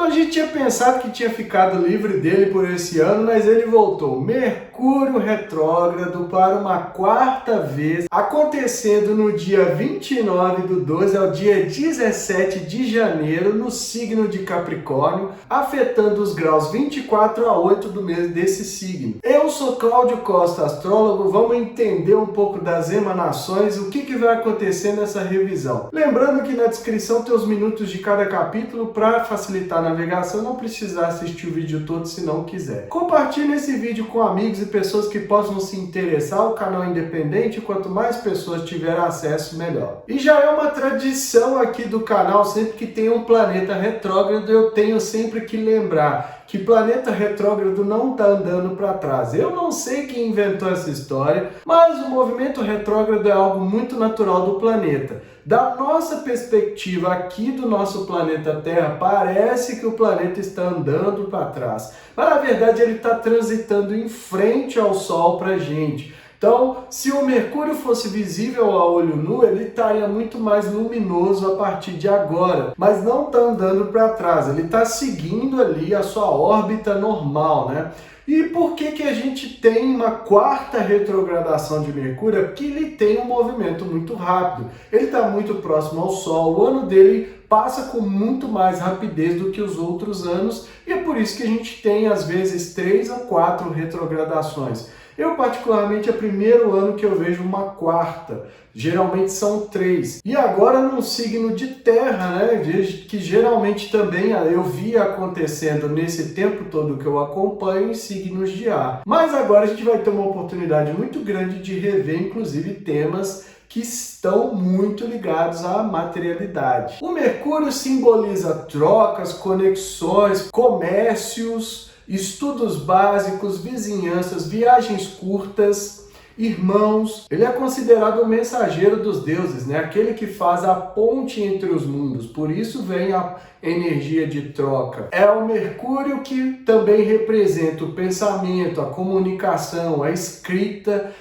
a gente tinha pensado que tinha ficado livre dele por esse ano, mas ele voltou. Mercúrio retrógrado para uma quarta vez, acontecendo no dia 29/12 ao dia 17 de janeiro, no signo de Capricórnio, afetando os graus 24 a 8 do mês desse signo. Eu sou Cláudio Costa, astrólogo, vamos entender um pouco das emanações, o que vai acontecer nessa revisão. Lembrando que na descrição tem os minutos de cada capítulo para facilitar a navegação, não precisar assistir o vídeo todo se não quiser. Compartilhe esse vídeo com amigos e pessoas que possam se interessar, o canal é independente, quanto mais pessoas tiverem acesso, melhor. E já é uma tradição aqui do canal, sempre que tem um planeta retrógrado, eu tenho sempre que lembrar que planeta retrógrado não está andando para trás. Eu não sei quem inventou essa história, mas o movimento retrógrado é algo muito natural do planeta. Da nossa perspectiva aqui do nosso planeta Terra, parece que o planeta está andando para trás, mas na verdade ele está transitando em frente ao Sol para a gente. Então, se o Mercúrio fosse visível a olho nu, ele estaria muito mais luminoso a partir de agora, mas não está andando para trás, ele está seguindo ali a sua órbita normal, né? E por que a gente tem uma quarta retrogradação de Mercúrio? Porque ele tem um movimento muito rápido, ele está muito próximo ao Sol, o ano dele passa com muito mais rapidez do que os outros anos, e é por isso que a gente tem às vezes 3 a 4 retrogradações. Eu particularmente é o primeiro ano que eu vejo uma quarta, geralmente são 3. E agora num signo de terra, né, que geralmente também eu vi acontecendo nesse tempo todo que eu acompanho em signos de ar. Mas agora a gente vai ter uma oportunidade muito grande de rever inclusive temas que estão muito ligados à materialidade. O Mercúrio simboliza trocas, conexões, comércios, estudos básicos, vizinhanças, viagens curtas, irmãos. Ele é considerado o mensageiro dos deuses, né? Aquele que faz a ponte entre os mundos. Por isso vem a energia de troca. É o Mercúrio que também representa o pensamento, a comunicação, a escrita.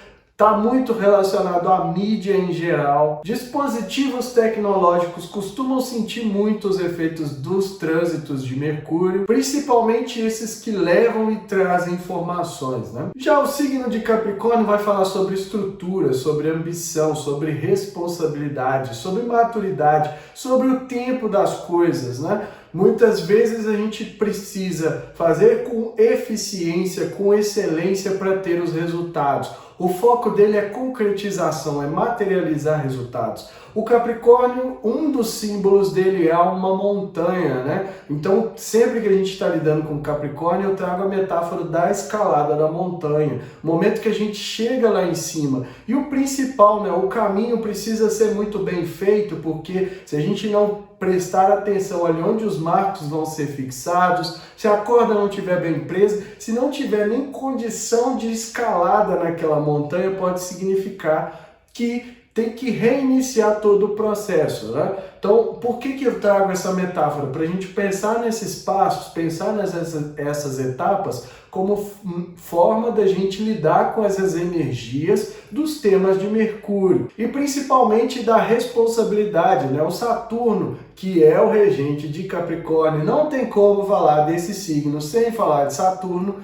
Está muito relacionado à mídia em geral. Dispositivos tecnológicos costumam sentir muito os efeitos dos trânsitos de Mercúrio, principalmente esses que levam e trazem informações, né? Já o signo de Capricórnio vai falar sobre estrutura, sobre ambição, sobre responsabilidade, sobre maturidade, sobre o tempo das coisas, né? Muitas vezes a gente precisa fazer com eficiência, com excelência para ter os resultados. O foco dele é concretização, é materializar resultados. O Capricórnio, um dos símbolos dele é uma montanha, né? Então, sempre que a gente está lidando com Capricórnio, eu trago a metáfora da escalada da montanha. O momento que a gente chega lá em cima. E o principal, né? O caminho precisa ser muito bem feito, porque se a gente não prestar atenção ali onde os marcos vão ser fixados, se a corda não estiver bem presa, se não tiver nem condição de escalada naquela montanha, pode significar que tem que reiniciar todo o processo, né? Então, por que eu trago essa metáfora? Para a gente pensar nesses passos, pensar nessas etapas como forma da gente lidar com essas energias dos temas de Mercúrio e principalmente da responsabilidade, né? O Saturno, que é o regente de Capricórnio, não tem como falar desse signo sem falar de Saturno,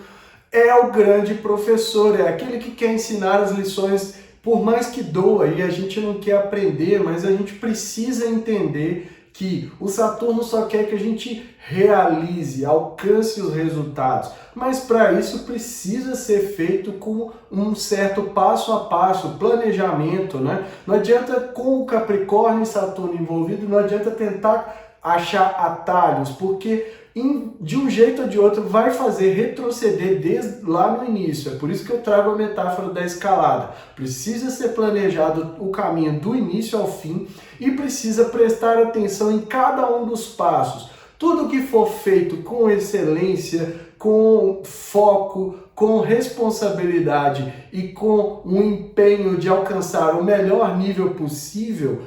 é o grande professor, é aquele que quer ensinar as lições. Por mais que doa e a gente não quer aprender, mas a gente precisa entender que o Saturno só quer que a gente realize, alcance os resultados. Mas para isso precisa ser feito com um certo passo a passo, planejamento, né? Não adianta, com o Capricórnio e Saturno envolvido, não adianta tentar achar atalhos, porque de um jeito ou de outro vai fazer retroceder desde lá no início. É por isso que eu trago a metáfora da escalada. Precisa ser planejado o caminho do início ao fim e precisa prestar atenção em cada um dos passos. Tudo que for feito com excelência, com foco, com responsabilidade e com um empenho de alcançar o melhor nível possível,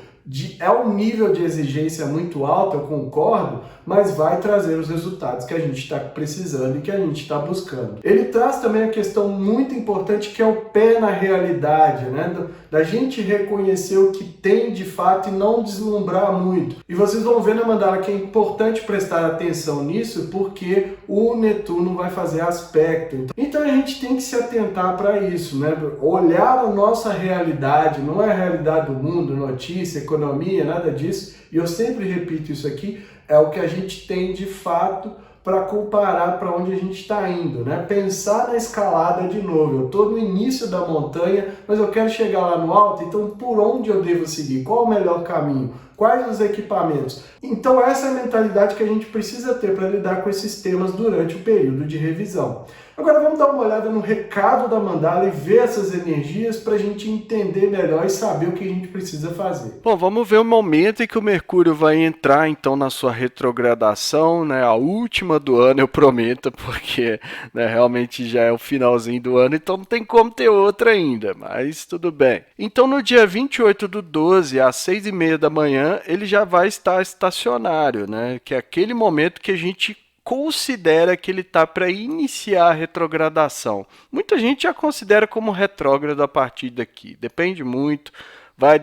é um nível de exigência muito alto, eu concordo, mas vai trazer os resultados que a gente está precisando e que a gente está buscando. Ele traz também a questão muito importante que é o pé na realidade, né? da gente reconhecer o que tem de fato e não deslumbrar muito. E vocês vão ver na mandala que é importante prestar atenção nisso, porque o Netuno vai fazer aspecto. Então a gente tem que se atentar para isso, né? Olhar a nossa realidade, não é a realidade do mundo, notícia, economia, nada disso. E eu sempre repito isso aqui, é o que a gente tem de fato para comparar para onde a gente está indo, né? Pensar na escalada de novo. Eu estou no início da montanha, mas eu quero chegar lá no alto, então por onde eu devo seguir? Qual o melhor caminho? Quais os equipamentos? Então essa é a mentalidade que a gente precisa ter para lidar com esses temas durante o período de revisão. Agora vamos dar uma olhada no recado da mandala e ver essas energias para a gente entender melhor e saber o que a gente precisa fazer. Bom, vamos ver o momento em que o Mercúrio vai entrar então na sua retrogradação, né? A última do ano, eu prometo, porque né, realmente já é o finalzinho do ano, então não tem como ter outra ainda, mas tudo bem. Então no dia 28/12, às 6h30 da manhã, ele já vai estar estacionário, né? Que é aquele momento que a gente considera que ele está para iniciar a retrogradação. Muita gente já considera como retrógrado a partir daqui. Depende muito, vai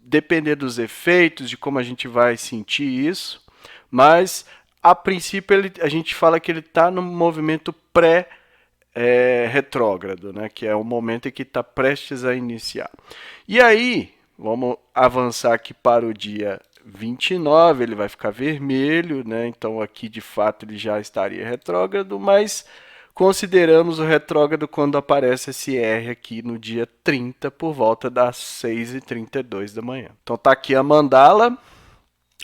depender dos efeitos, de como a gente vai sentir isso, mas a princípio a gente fala que ele está no movimento pré-retrógrado, né? Que é o momento em que está prestes a iniciar. E aí, vamos avançar aqui para o dia 29, ele vai ficar vermelho, né? Então aqui de fato ele já estaria retrógrado, mas consideramos o retrógrado quando aparece esse R aqui no dia 30 por volta das 6h32 da manhã. Então tá aqui a mandala,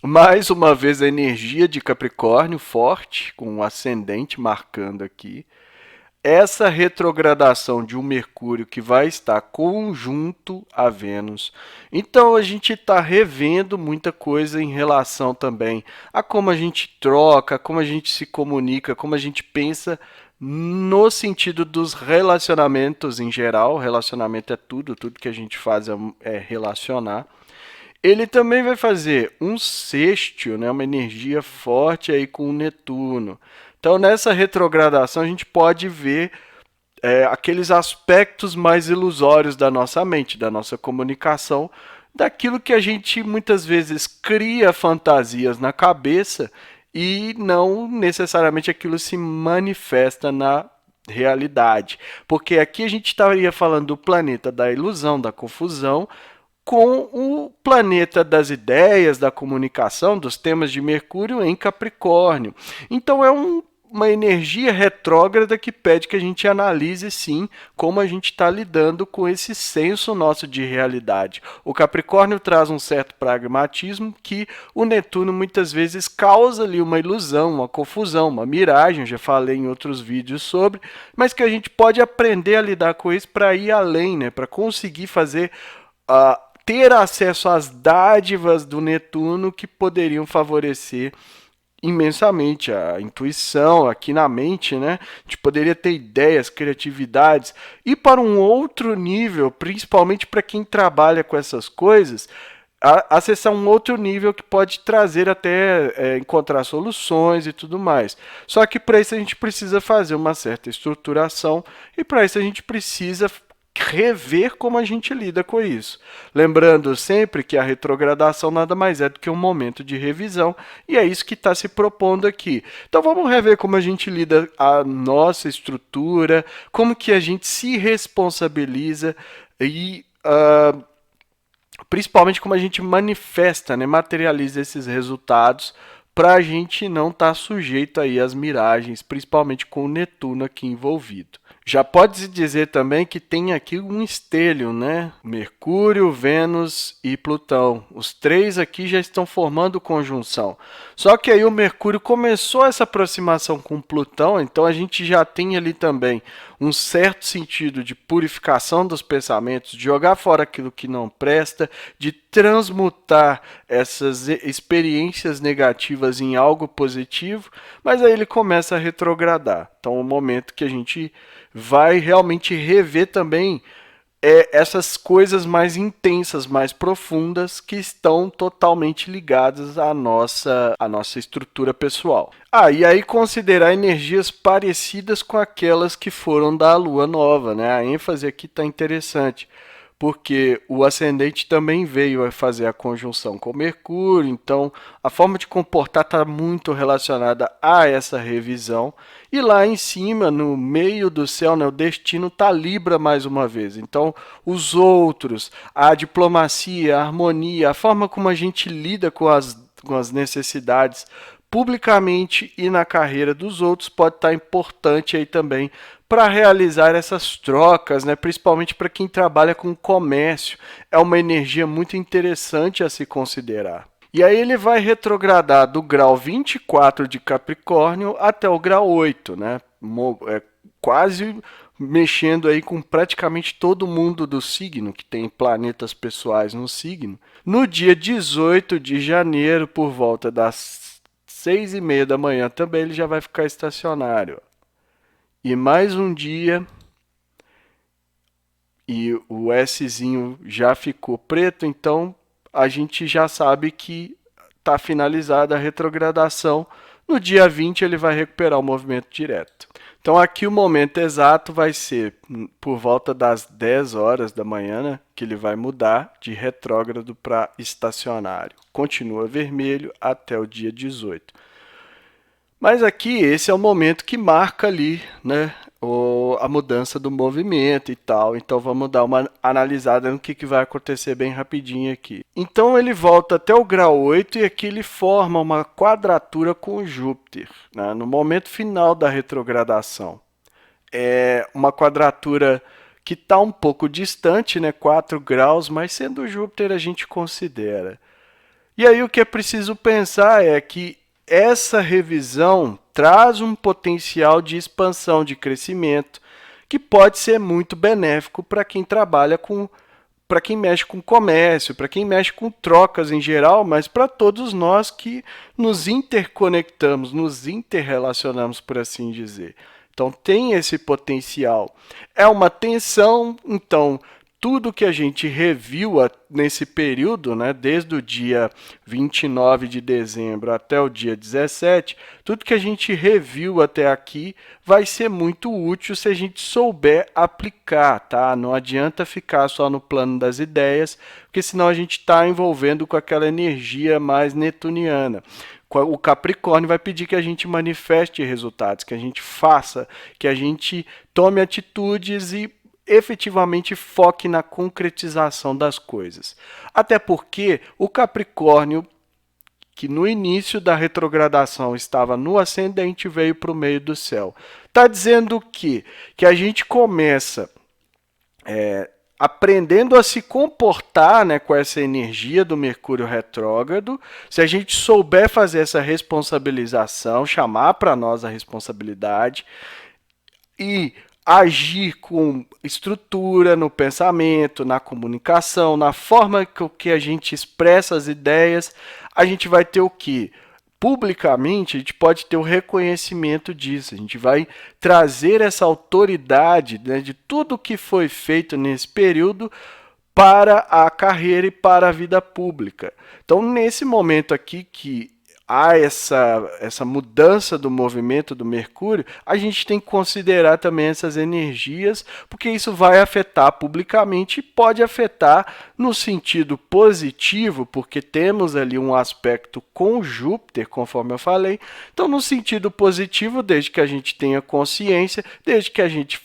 mais uma vez a energia de Capricórnio forte, com um ascendente marcando aqui. Essa retrogradação de um Mercúrio que vai estar conjunto a Vênus. Então a gente está revendo muita coisa em relação também a como a gente troca, como a gente se comunica, como a gente pensa no sentido dos relacionamentos em geral. Relacionamento é tudo que a gente faz é relacionar. Ele também vai fazer um sextil, né, uma energia forte aí com o Netuno. Então, nessa retrogradação, a gente pode ver aqueles aspectos mais ilusórios da nossa mente, da nossa comunicação, daquilo que a gente muitas vezes cria fantasias na cabeça e não necessariamente aquilo se manifesta na realidade. Porque aqui a gente estaria falando do planeta da ilusão, da confusão, com o planeta das ideias, da comunicação, dos temas de Mercúrio em Capricórnio. Então é uma energia retrógrada que pede que a gente analise, sim, como a gente está lidando com esse senso nosso de realidade. O Capricórnio traz um certo pragmatismo que o Netuno muitas vezes causa ali uma ilusão, uma confusão, uma miragem, eu já falei em outros vídeos sobre, mas que a gente pode aprender a lidar com isso para ir além, né? Para conseguir fazer ter acesso às dádivas do Netuno que poderiam favorecer imensamente a intuição aqui na mente, né? A gente poderia ter ideias, criatividades, e para um outro nível, principalmente para quem trabalha com essas coisas, acessar um outro nível que pode trazer até encontrar soluções e tudo mais. Só que para isso a gente precisa fazer uma certa estruturação e para isso a gente precisa rever como a gente lida com isso. Lembrando sempre que a retrogradação nada mais é do que um momento de revisão, e é isso que está se propondo aqui. Então vamos rever como a gente lida a nossa estrutura, como que a gente se responsabiliza e principalmente como a gente manifesta, né, materializa esses resultados para a gente não estar sujeito aí às miragens, principalmente com o Netuno aqui envolvido. Já pode-se dizer também que tem aqui um estélio, né? Mercúrio, Vênus e Plutão. Os três aqui já estão formando conjunção. Só que aí o Mercúrio começou essa aproximação com Plutão, então a gente já tem ali também um certo sentido de purificação dos pensamentos, de jogar fora aquilo que não presta, de transmutar essas experiências negativas em algo positivo, mas aí ele começa a retrogradar. Então é um momento que a gente vai realmente rever também essas coisas mais intensas, mais profundas, que estão totalmente ligadas à nossa estrutura pessoal. E aí considerar energias parecidas com aquelas que foram da Lua Nova, né? A ênfase aqui está interessante, porque o ascendente também veio a fazer a conjunção com Mercúrio, então a forma de comportar está muito relacionada a essa revisão. E lá em cima, no meio do céu, né, o destino está Libra mais uma vez. Então, os outros, a diplomacia, a harmonia, a forma como a gente lida com as necessidades publicamente e na carreira dos outros pode estar importante aí também para realizar essas trocas, né? Principalmente para quem trabalha com comércio. É uma energia muito interessante a se considerar. E aí ele vai retrogradar do grau 24 de Capricórnio até o grau 8, né? Quase mexendo aí com praticamente todo mundo do signo, que tem planetas pessoais no signo. No dia 18 de janeiro, por volta das 6h30 da manhã, também ele já vai ficar estacionário. E mais um dia, e o Szinho já ficou preto, então a gente já sabe que está finalizada a retrogradação. No dia 20 ele vai recuperar o movimento direto. Então aqui o momento exato vai ser por volta das 10 horas da manhã, né, que ele vai mudar de retrógrado para estacionário. Continua vermelho até o dia 18. Mas aqui esse é o momento que marca ali, né, a mudança do movimento e tal. Então vamos dar uma analisada no que vai acontecer bem rapidinho aqui. Então ele volta até o grau 8 e aqui ele forma uma quadratura com Júpiter, né, no momento final da retrogradação. É uma quadratura que está um pouco distante, né, 4 graus, mas sendo Júpiter a gente considera. E aí o que é preciso pensar é que essa revisão traz um potencial de expansão, de crescimento, que pode ser muito benéfico para quem trabalha para quem mexe com comércio, para quem mexe com trocas em geral, mas para todos nós que nos interconectamos, nos interrelacionamos, por assim dizer. Então tem esse potencial. É uma tensão, então tudo que a gente reviu nesse período, né, desde o dia 29 de dezembro até o dia 17, tudo que a gente reviu até aqui vai ser muito útil se a gente souber aplicar, tá? Não adianta ficar só no plano das ideias, porque senão a gente está envolvendo com aquela energia mais netuniana. O Capricórnio vai pedir que a gente manifeste resultados, que a gente faça, que a gente tome atitudes e efetivamente foque na concretização das coisas. Até porque o Capricórnio, que no início da retrogradação estava no ascendente, veio para o meio do céu. Está dizendo que a gente começa aprendendo a se comportar, né, com essa energia do Mercúrio retrógrado. Se a gente souber fazer essa responsabilização, chamar para nós a responsabilidade e agir com estrutura no pensamento, na comunicação, na forma que a gente expressa as ideias, a gente vai ter o quê? Publicamente, a gente pode ter o reconhecimento disso, a gente vai trazer essa autoridade, né, de tudo que foi feito nesse período para a carreira e para a vida pública. Então, nesse momento aqui que há essa mudança do movimento do Mercúrio, a gente tem que considerar também essas energias, porque isso vai afetar publicamente e pode afetar no sentido positivo, porque temos ali um aspecto com Júpiter, conforme eu falei. Então, no sentido positivo, desde que a gente tenha consciência, desde que a gente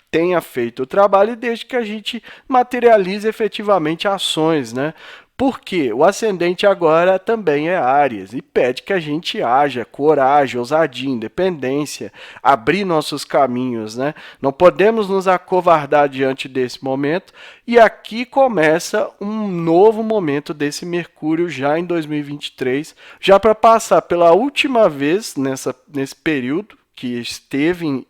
tenha feito o trabalho e desde que a gente materialize efetivamente ações, né? Porque o ascendente agora também é Áries e pede que a gente haja coragem, ousadia, independência, abrir nossos caminhos, né? Não podemos nos acovardar diante desse momento. E aqui começa um novo momento desse Mercúrio já em 2023, já para passar pela última vez nesse período que esteve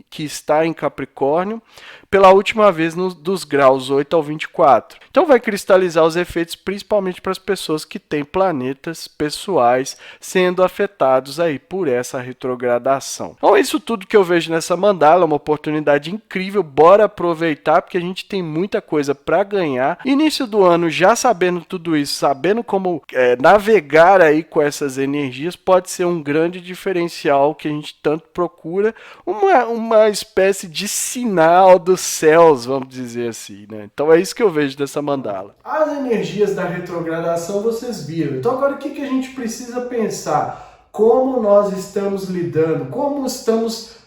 que está em Capricórnio, pela última vez dos graus 8 ao 24. Então vai cristalizar os efeitos principalmente para as pessoas que têm planetas pessoais sendo afetados aí por essa retrogradação. Então é isso tudo que eu vejo nessa mandala, uma oportunidade incrível, bora aproveitar porque a gente tem muita coisa para ganhar. Início do ano já sabendo tudo isso, sabendo como navegar aí com essas energias pode ser um grande diferencial que a gente tanto procura, uma uma espécie de sinal dos céus, vamos dizer assim, né? Então é isso que eu vejo dessa mandala. As energias da retrogradação vocês viram. Então agora o que a gente precisa pensar? Como nós estamos lidando, como estamos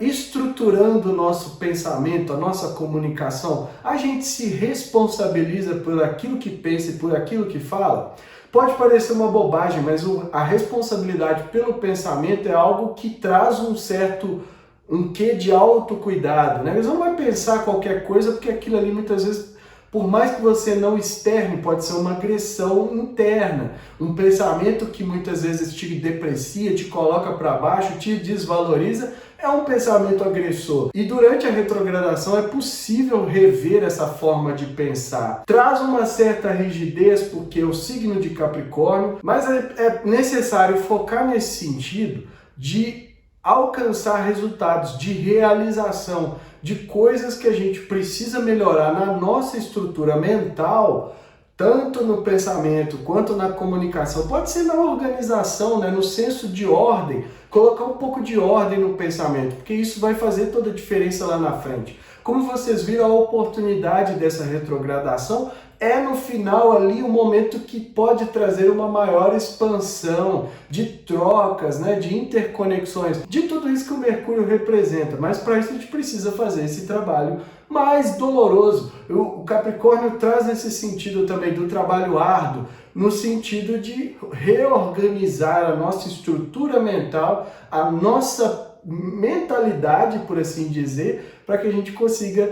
estruturando o nosso pensamento, a nossa comunicação? A gente se responsabiliza por aquilo que pensa e por aquilo que fala? Pode parecer uma bobagem, mas a responsabilidade pelo pensamento é algo que traz um quê de autocuidado, né? Você não vai pensar qualquer coisa, porque aquilo ali muitas vezes, por mais que você não externe, pode ser uma agressão interna. Um pensamento que muitas vezes te deprecia, te coloca para baixo, te desvaloriza, é um pensamento agressor. E durante a retrogradação é possível rever essa forma de pensar. Traz uma certa rigidez, porque é o signo de Capricórnio, mas é necessário focar nesse sentido de alcançar resultados, de realização, de coisas que a gente precisa melhorar na nossa estrutura mental, tanto no pensamento quanto na comunicação. Pode ser na organização, né? No senso de ordem, colocar um pouco de ordem no pensamento, porque isso vai fazer toda a diferença lá na frente. Como vocês viram, a oportunidade dessa retrogradação é no final ali o momento que pode trazer uma maior expansão de trocas, né, de interconexões, de tudo isso que o Mercúrio representa. Mas para isso a gente precisa fazer esse trabalho mais doloroso. O Capricórnio traz esse sentido também do trabalho árduo, no sentido de reorganizar a nossa estrutura mental, a nossa mentalidade, por assim dizer, para que a gente consiga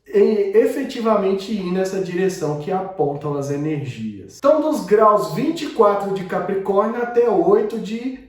efetivamente ir nessa direção que apontam as energias. Então, dos graus 24 de Capricórnio até 8 de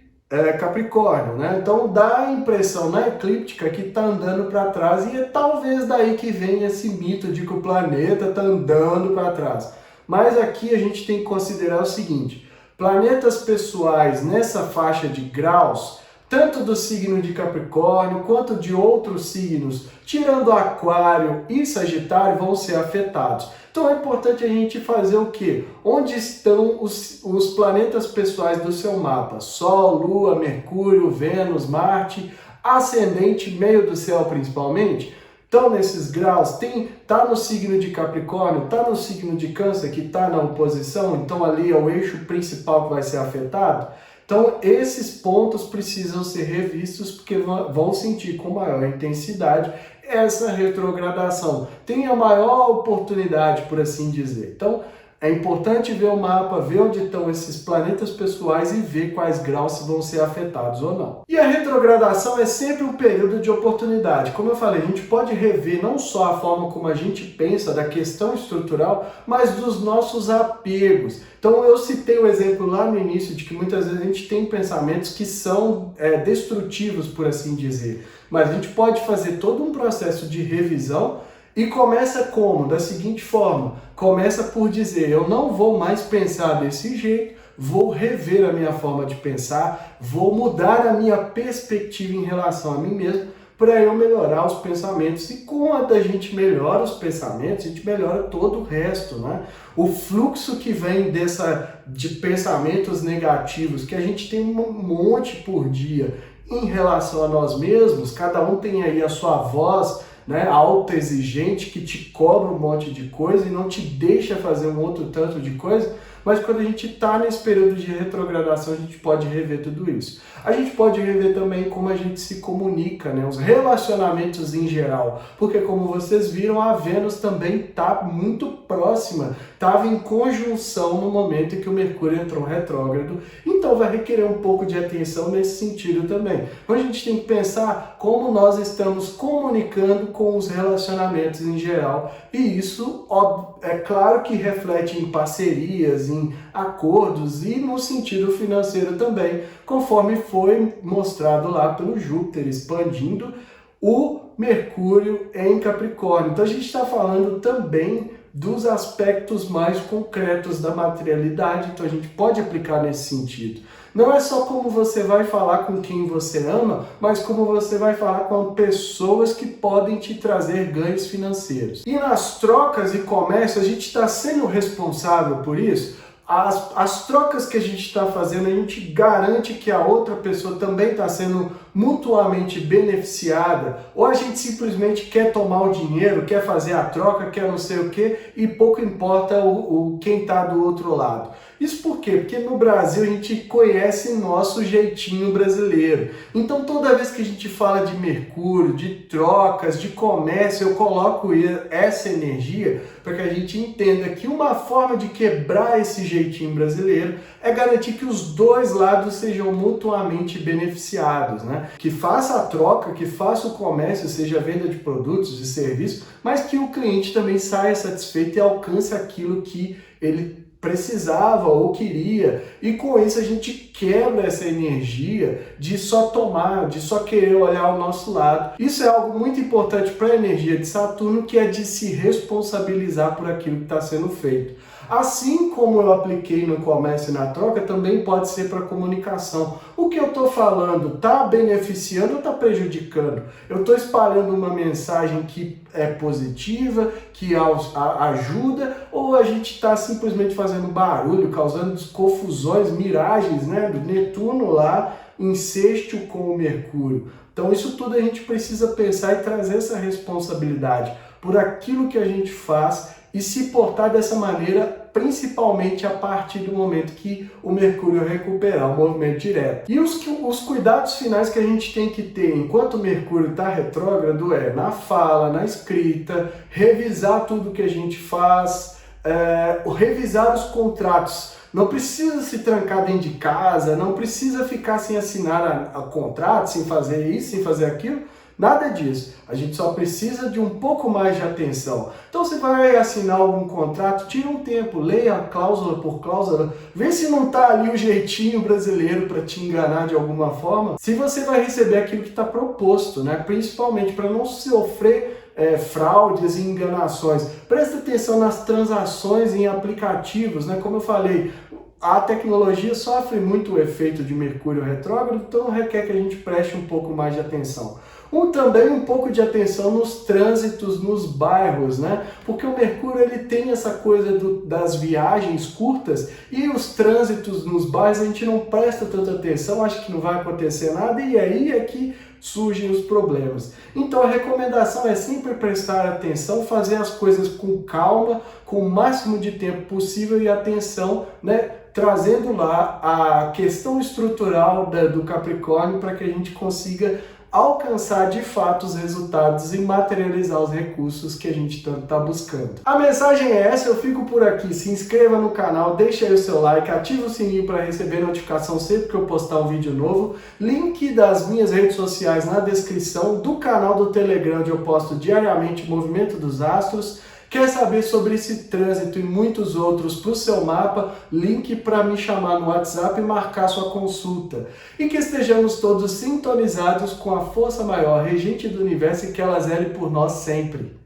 Capricórnio, né? Então dá a impressão na eclíptica que está andando para trás, e é talvez daí que vem esse mito de que o planeta está andando para trás. Mas aqui a gente tem que considerar o seguinte: planetas pessoais nessa faixa de graus, tanto do signo de Capricórnio quanto de outros signos, tirando Aquário e Sagitário, vão ser afetados. Então é importante a gente fazer o quê? Onde estão os planetas pessoais do seu mapa? Sol, Lua, Mercúrio, Vênus, Marte, ascendente, meio do céu principalmente. Então nesses graus, tá no signo de Capricórnio, tá no signo de Câncer, que está na oposição, então ali é o eixo principal que vai ser afetado. Então, esses pontos precisam ser revistos, porque vão sentir com maior intensidade essa retrogradação. Tem a maior oportunidade, por assim dizer. Então, é importante ver o mapa, ver onde estão esses planetas pessoais e ver quais graus vão ser afetados ou não. E a retrogradação é sempre um período de oportunidade. Como eu falei, a gente pode rever não só a forma como a gente pensa da questão estrutural, mas dos nossos apegos. Então eu citei o exemplo lá no início de que muitas vezes a gente tem pensamentos que são destrutivos, por assim dizer. Mas a gente pode fazer todo um processo de revisão. E começa como? Da seguinte forma: começa por dizer, eu não vou mais pensar desse jeito, vou rever a minha forma de pensar, vou mudar a minha perspectiva em relação a mim mesmo, para eu melhorar os pensamentos. E quando a gente melhora os pensamentos, a gente melhora todo o resto, né? O fluxo que vem de pensamentos negativos, que a gente tem um monte por dia em relação a nós mesmos, cada um tem aí a sua voz, né, autoexigente, que te cobra um monte de coisa e não te deixa fazer um outro tanto de coisa. Mas quando a gente está nesse período de retrogradação, a gente pode rever tudo isso. A gente pode rever também como a gente se comunica, né? Os relacionamentos em geral. Porque como vocês viram, a Vênus também está muito próxima. Estava em conjunção no momento em que o Mercúrio entrou retrógrado. Então vai requerer um pouco de atenção nesse sentido também. Então a gente tem que pensar como nós estamos comunicando com os relacionamentos em geral. E isso, é claro que reflete em parcerias, em acordos e no sentido financeiro também, conforme foi mostrado lá pelo Júpiter expandindo o Mercúrio em Capricórnio. Então a gente está falando também dos aspectos mais concretos da materialidade, então a gente pode aplicar nesse sentido. Não é só como você vai falar com quem você ama, mas como você vai falar com pessoas que podem te trazer ganhos financeiros. E nas trocas e comércio, a gente está sendo responsável por isso. as trocas que a gente está fazendo, a gente garante que a outra pessoa também está sendo mutuamente beneficiada, ou a gente simplesmente quer tomar o dinheiro, quer fazer a troca, quer não sei o que, e pouco importa quem está do outro lado. Isso por quê? Porque no Brasil a gente conhece nosso jeitinho brasileiro. Então toda vez que a gente fala de Mercúrio, de trocas, de comércio, eu coloco essa energia para que a gente entenda que uma forma de quebrar esse jeitinho brasileiro é garantir que os dois lados sejam mutuamente beneficiados, né? Que faça a troca, que faça o comércio, seja a venda de produtos e serviços, mas que o cliente também saia satisfeito e alcance aquilo que ele precisava ou queria, e com isso a gente quebra essa energia de só tomar, de só querer olhar ao nosso lado. Isso é algo muito importante para a energia de Saturno, que é de se responsabilizar por aquilo que está sendo feito. Assim como eu apliquei no comércio e na troca, também pode ser para a comunicação. O que eu estou falando está beneficiando ou está prejudicando? Eu estou espalhando uma mensagem que é positiva, que ajuda, ou a gente está simplesmente fazendo barulho, causando confusões, miragens, né, do Netuno lá em sexto com o Mercúrio. Então isso tudo a gente precisa pensar e trazer essa responsabilidade por aquilo que a gente faz e se portar dessa maneira, principalmente a partir do momento que o Mercúrio recuperar o movimento direto. E os cuidados finais que a gente tem que ter enquanto o Mercúrio está retrógrado é na fala, na escrita, revisar tudo que a gente faz, revisar os contratos. Não precisa se trancar dentro de casa, não precisa ficar sem assinar a contrato, sem fazer isso, sem fazer aquilo. Nada disso. A gente só precisa de um pouco mais de atenção. Então você vai assinar algum contrato, tira um tempo, leia cláusula por cláusula, vê se não está ali o jeitinho brasileiro para te enganar de alguma forma, se você vai receber aquilo que está proposto, né? Principalmente para não sofrer fraudes e enganações. Presta atenção nas transações em aplicativos, né? Como eu falei, a tecnologia sofre muito o efeito de Mercúrio retrógrado, então requer que a gente preste um pouco mais de atenção. Também um pouco de atenção nos trânsitos, nos bairros, né? Porque o Mercúrio ele tem essa coisa das viagens curtas e os trânsitos nos bairros a gente não presta tanta atenção, acha que não vai acontecer nada e aí é que surgem os problemas. Então a recomendação é sempre prestar atenção, fazer as coisas com calma, com o máximo de tempo possível e atenção, né? Trazendo lá a questão estrutural do Capricórnio para que a gente consiga alcançar de fato os resultados e materializar os recursos que a gente tanto está buscando. A mensagem é essa, eu fico por aqui. Se inscreva no canal, deixa aí o seu like, ativa o sininho para receber notificação sempre que eu postar um vídeo novo. Link das minhas redes sociais na descrição, do canal do Telegram onde eu posto diariamente o movimento dos astros. Quer saber sobre esse trânsito e muitos outros para o seu mapa? Link para me chamar no WhatsApp e marcar sua consulta. E que estejamos todos sintonizados com a força maior, regente do universo, e que ela zele por nós sempre.